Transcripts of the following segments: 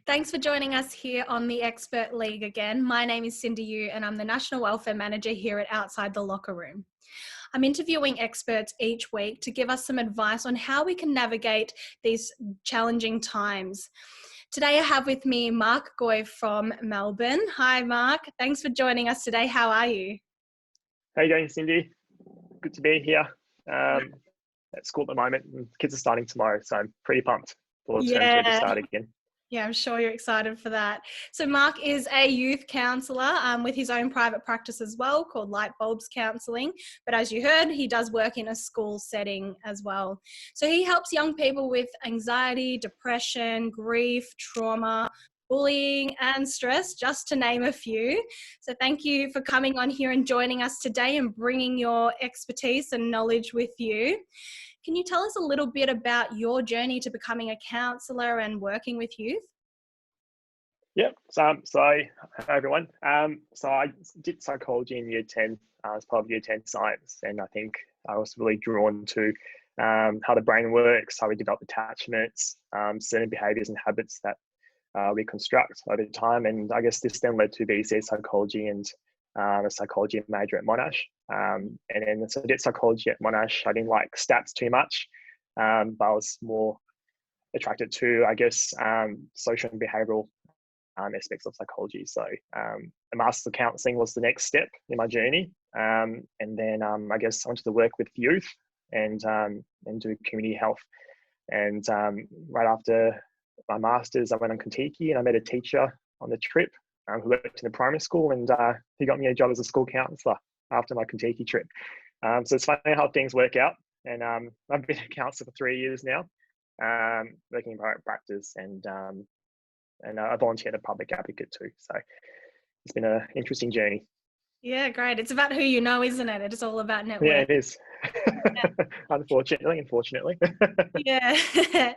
Thanks for joining us here on the Expert League again. My name is Cindy Yu and I'm the National Welfare Manager here at Outside the Locker Room. I'm interviewing experts each week to give us some advice on how we can navigate these challenging times. Today I have with me Mark Goy from Melbourne. Hi Mark, thanks for joining us today. How are you? How you going, Cindy? Good to be here. At school at the moment, and kids are starting tomorrow, so I'm pretty pumped for term 2 to start again. Yeah, I'm sure you're excited for that. So Mark is a youth counsellor with his own private practice as well called Lightbulbs Counselling. But as you heard, he does work in a school setting as well. So he helps young people with anxiety, depression, grief, trauma, bullying and stress, just to name a few. So thank you for coming on here and joining us today and bringing your expertise and knowledge with you. Can you tell us a little bit about your journey to becoming a counsellor and working with youth? Yep. So hi everyone. So I did psychology in year 10 as part of year 10 science, and I think I was really drawn to how the brain works, how we develop attachments, certain behaviours and habits that we construct over time. And I guess this then led to BCA psychology and a psychology major at Monash. And then so I did psychology at Monash. I didn't like stats too much, but I was more attracted to, I guess, social and behavioural aspects of psychology. So a Master's of Counselling was the next step in my journey. And then I guess I wanted to work with youth and do community health. And right after my Master's, I went on Kentucky and I met a teacher on the trip who worked in a primary school, and he got me a job as a school counsellor after my Kentucky trip. So it's funny how things work out. And I've been a counsellor for 3 years now, working in private practice, and I volunteer at a public advocate too. So it's been an interesting journey. Yeah, great. It's about who you know, isn't it? It's all about networking. Yeah, it is. Yeah. Unfortunately. Yeah.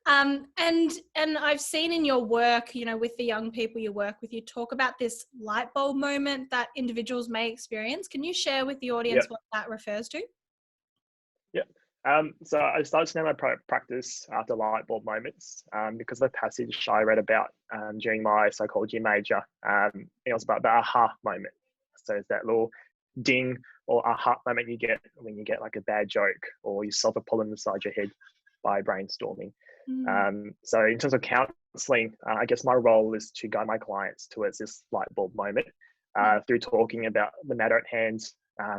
And I've seen in your work, you know, with the young people you work with, you talk about this light bulb moment that individuals may experience. Can you share with the audience what that refers to? Yep. So I started to know my private practice after light bulb moments because of a passage I read about during my psychology major. It was about the aha moment. So it's that little ding or aha moment you get when you get like a bad joke or you solve a problem inside your head by brainstorming. So in terms of counselling, I guess my role is to guide my clients towards this light bulb moment through talking about the matter at hand,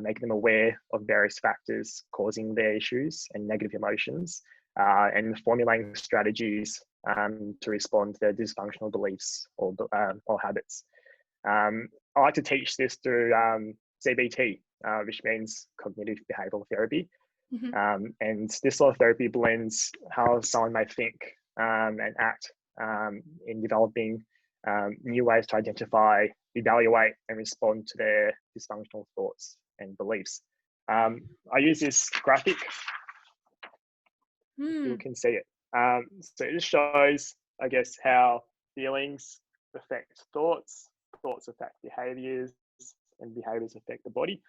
making them aware of various factors causing their issues and negative emotions, and formulating strategies to respond to their dysfunctional beliefs or habits. I like to teach this through CBT, which means cognitive behavioural therapy. And this sort of therapy blends how someone may think and act in developing new ways to identify, evaluate, and respond to their dysfunctional thoughts and beliefs. I use this graphic. You can see it. So it just shows, I guess, how feelings affect thoughts affect behaviours, and behaviours affect the body.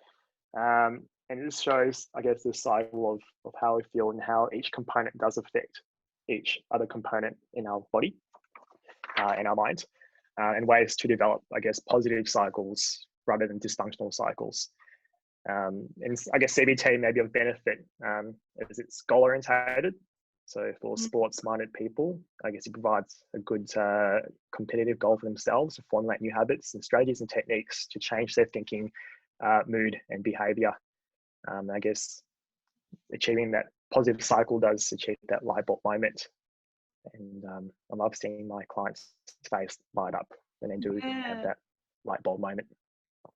And this shows, I guess, the cycle of how we feel and how each component does affect each other component in our body, in our mind, and ways to develop, I guess, positive cycles rather than dysfunctional cycles. And I guess CBT may be of benefit as it's goal-orientated. So for sports-minded people, I guess it provides a good competitive goal for themselves to formulate new habits and strategies and techniques to change their thinking, mood and behaviour. I guess achieving that positive cycle does achieve that light bulb moment. And I love seeing my clients' face light up when they do have that light bulb moment.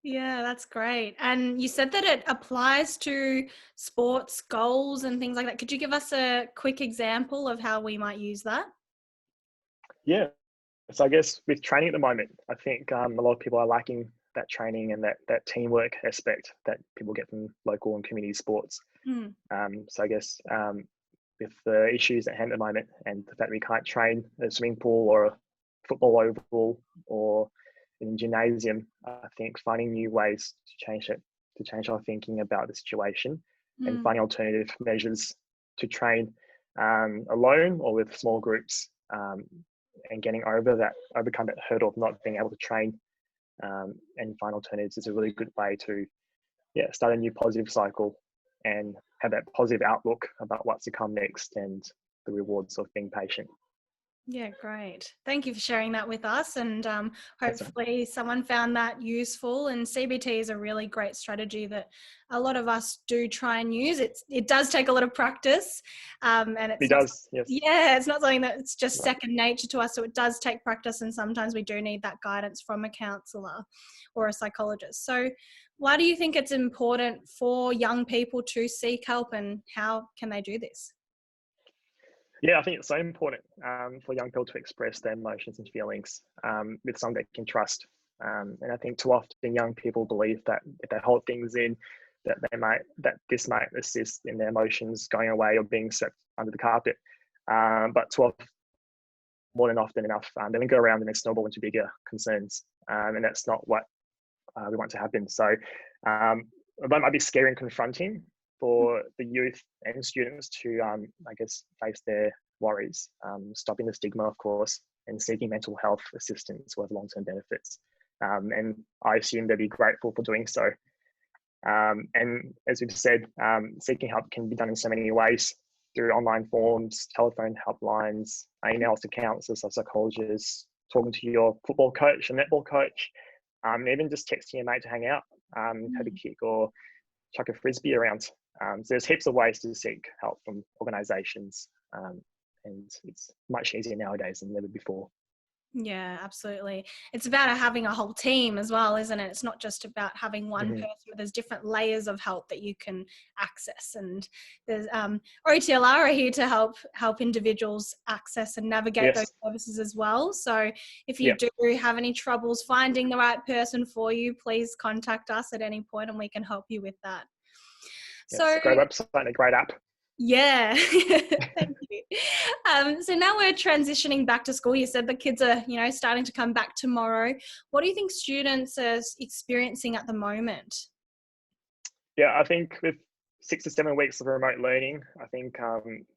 Yeah, that's great. And you said that it applies to sports goals and things like that. Could you give us a quick example of how we might use that? Yeah. So I guess with training at the moment, I think a lot of people are lacking that training and that teamwork aspect that people get from local and community sports. So I guess with the issues at hand at the moment and the fact we can't train at a swimming pool or a football oval or in gymnasium, I think finding new ways to change our thinking about the situation and finding alternative measures to train alone or with small groups and overcome that hurdle of not being able to train and find alternatives is a really good way to start a new positive cycle and have that positive outlook about what's to come next and the rewards of being patient. Yeah, great. Thank you for sharing that with us. And That's right. hopefully someone found that useful. And CBT is a really great strategy that a lot of us do try and use. It does take a lot of practice, and It it's not. does, yes. Yeah, it's not something that it's just Right. second nature to us. So it does take practice, and sometimes we do need that guidance from a counsellor or a psychologist. So, why do you think it's important for young people to seek help, and how can they do this? Yeah, I think it's so important for young people to express their emotions and feelings with someone they can trust. And I think too often young people believe that if they hold things in, that this might assist in their emotions going away or being swept under the carpet. But too often, more than often enough, they then go around and they snowball into bigger concerns, and that's not what we want to happen. So that might be scary and confronting for the youth and students to, I guess, face their worries, stopping the stigma, of course, and seeking mental health assistance with long-term benefits. And I assume they'd be grateful for doing so. And as we've said, seeking help can be done in so many ways, through online forms, telephone helplines, emails to counsellors or psychologists, talking to your football coach and netball coach, even just texting your mate to hang out, have a kick, or chuck a frisbee around. So there's heaps of ways to seek help from organisations, and it's much easier nowadays than ever before. Yeah, absolutely. It's about having a whole team as well, isn't it? It's not just about having one Mm-hmm. person, but there's different layers of help that you can access. And there's OTLR are here to help individuals access and navigate those Yes. services as well. So if you Yeah. do have any troubles finding the right person for you, please contact us at any point and we can help you with that. Yes. So Great website and a great app. yeah, thank you. So now we're transitioning back to school. You said the kids are, starting to come back tomorrow. What do you think students are experiencing at the moment? Yeah, I think with 6 to 7 weeks of remote learning, I think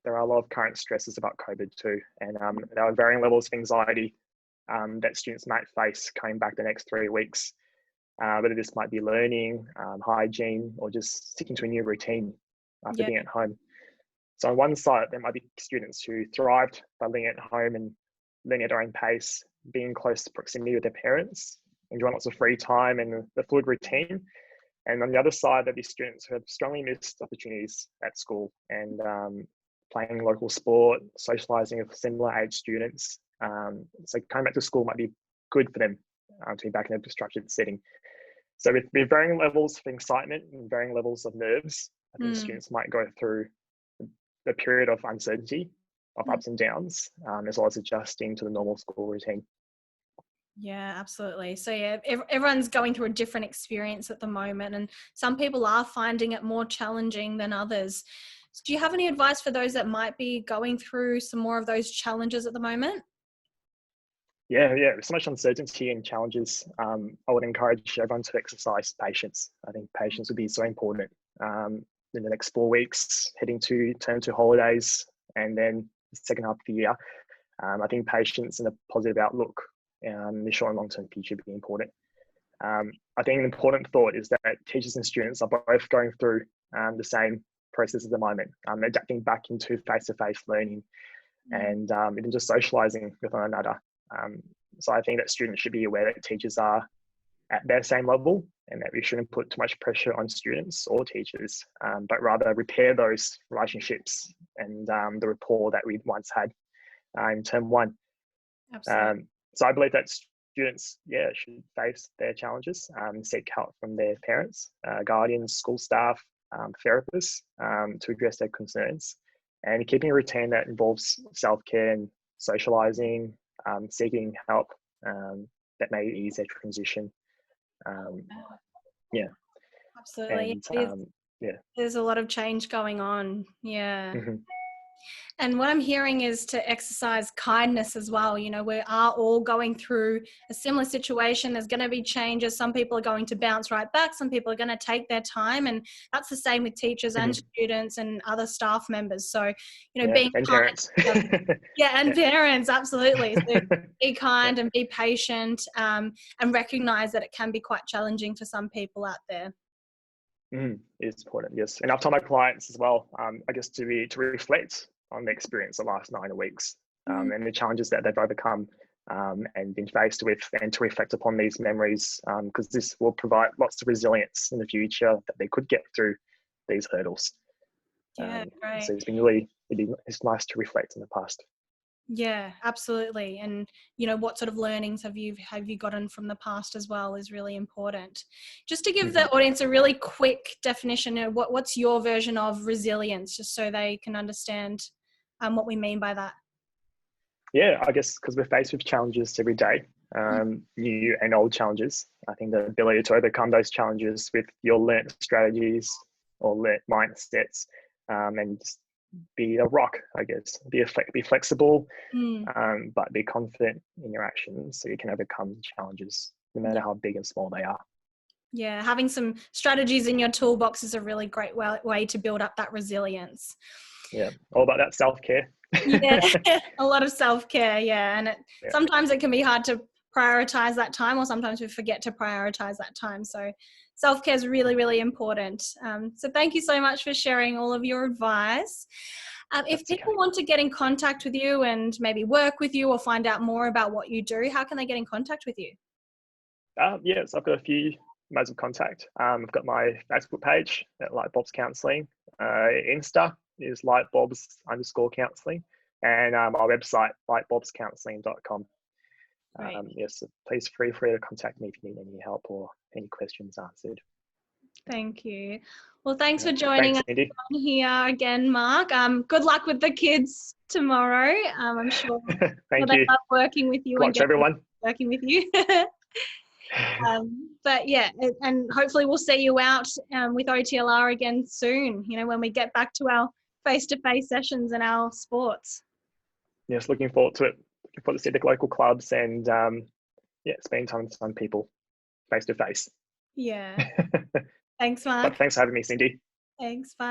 there are a lot of current stresses about COVID too, and there are varying levels of anxiety that students might face coming back the next 3 weeks. Whether this might be learning, hygiene, or just sticking to a new routine after Yeah, being at home. So on one side, there might be students who thrived by being at home and learning at their own pace, being in close proximity with their parents, enjoying lots of free time and the fluid routine. And on the other side, there'll be students who have strongly missed opportunities at school and playing local sport, socialising with similar age students. So coming back to school might be good for them to be back in a structured setting. So with varying levels of excitement and varying levels of nerves, I think students might go through a period of uncertainty, of ups and downs, as well as adjusting to the normal school routine. Yeah, absolutely. So yeah, everyone's going through a different experience at the moment, and some people are finding it more challenging than others. So do you have any advice for those that might be going through some more of those challenges at the moment? Yeah, with so much uncertainty and challenges, I would encourage everyone to exercise patience. I think patience would be so important in the next 4 weeks, heading to turn to holidays, and then the second half of the year. I think patience and a positive outlook in the short and long-term future would be important. I think an important thought is that teachers and students are both going through the same process at the moment, adapting back into face-to-face learning and even just socializing with one another. So I think that students should be aware that teachers are at their same level and that we shouldn't put too much pressure on students or teachers, but rather repair those relationships and the rapport that we once had in term one. Absolutely. So I believe that students, should face their challenges, seek help from their parents, guardians, school staff, therapists to address their concerns, and keeping a routine that involves self-care and socializing, seeking help that may ease their transition. Yeah, Absolutely. and There's a lot of change going on. Yeah. mhm. And what I'm hearing is to exercise kindness as well. You know, we are all going through a similar situation. There's going to be changes. Some people are going to bounce right back. Some people are going to take their time. And that's the same with teachers and students and other staff members. So, you know, being and kind. parents. Yeah, and parents, absolutely. So be Yeah. kind and be patient, and recognize that it can be quite challenging for some people out there. It's important, yes. And I've told my clients as well, I guess to reflect on the experience the last 9 weeks, and the challenges that they've overcome, and been faced with, and to reflect upon these memories, because this will provide lots of resilience in the future that they could get through these hurdles. Yeah, great. So it's nice to reflect on the past. Yeah, absolutely. And you know, what sort of learnings have you gotten from the past as well is really important. Just to give the audience a really quick definition of what's your version of resilience, just so they can understand what we mean by that. Yeah, I guess because we're faced with challenges every day, new and old challenges. I think the ability to overcome those challenges with your learnt strategies or learnt mindsets, and just be a rock, I guess. Be flexible, but be confident in your actions so you can overcome challenges, no matter how big and small they are. Yeah, having some strategies in your toolbox is a really great way to build up that resilience. Yeah, all about that self-care. Yeah, a lot of self-care, yeah. And sometimes it can be hard to prioritize that time, or sometimes we forget to prioritize that time. So self-care is really, really important. So thank you so much for sharing all of your advice. If people want to get in contact with you and maybe work with you or find out more about what you do, how can they get in contact with you? Yes, I've got a few modes of contact. I've got my Facebook page at Lightbulbs Counselling. Insta is lightbulbs_counselling, and our website, lightbulbscounselling.com. Yes, so please feel free to contact me if you need any help or any questions answered. Thank you. Well, thanks for joining us Cindy. on here again, Mark. Good luck with the kids tomorrow. I'm sure Thank they you. love working with you. Good luck to everyone. Working with you. But yeah, and hopefully we'll see you out with OTLR again soon, you know, when we get back to our face-to-face sessions and our sports. Yes, looking forward to it. Looking forward to see the local clubs and spending time with some people face-to-face. Yeah. Thanks, Mark. But thanks for having me, Cindy. Thanks, bye.